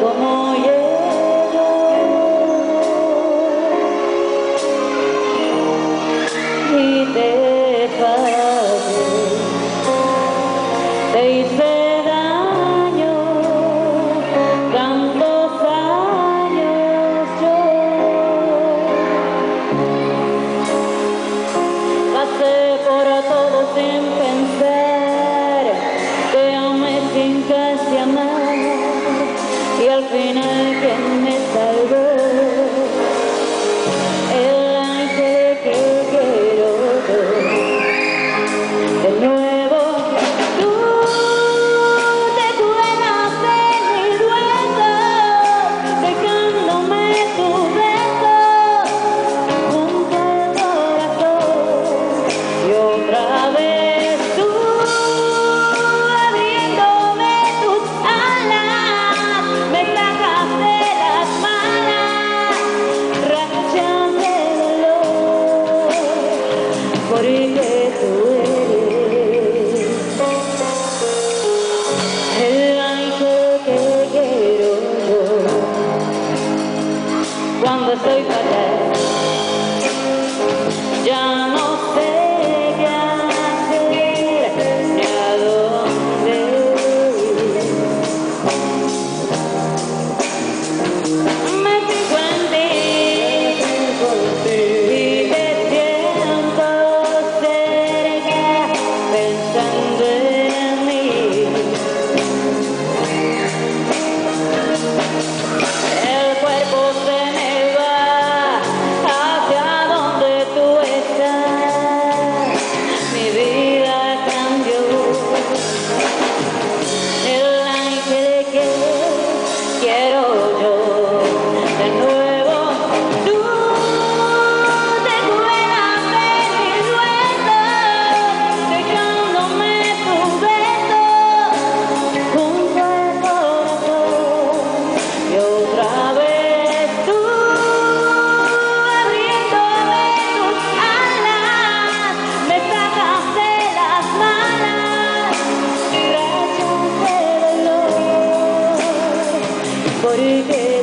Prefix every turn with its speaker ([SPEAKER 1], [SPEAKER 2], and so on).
[SPEAKER 1] como hielo, y te fallé, te hice daño, tantos años yo pasé por todo sin pensar, te amé sin casi amar, y al final quien me salvó, el ángel que quiero yo. De nuevo tú te cuelas de mis huesos, dejándome tu beso junto al corazón, y otra vez tú abriéndome tus alas, me sacas de las malas rachas de dolor, porque tú eres el ángel que quiero yo. Cuando estoy fatal, ya no sé qué hacer ni a dónde ir. Me fijo en ti y te siento cerca, pensando en mí. El cuerpo se me va hacia donde tú estás, mi vida cambió. El ángel que quiero yo, de nuevo tú te cuelas de mis huesos, dejándome tu beso junto al corazón, y otra vez tú abriéndome tus alas, me sacas de las malas rachas de dolor, porque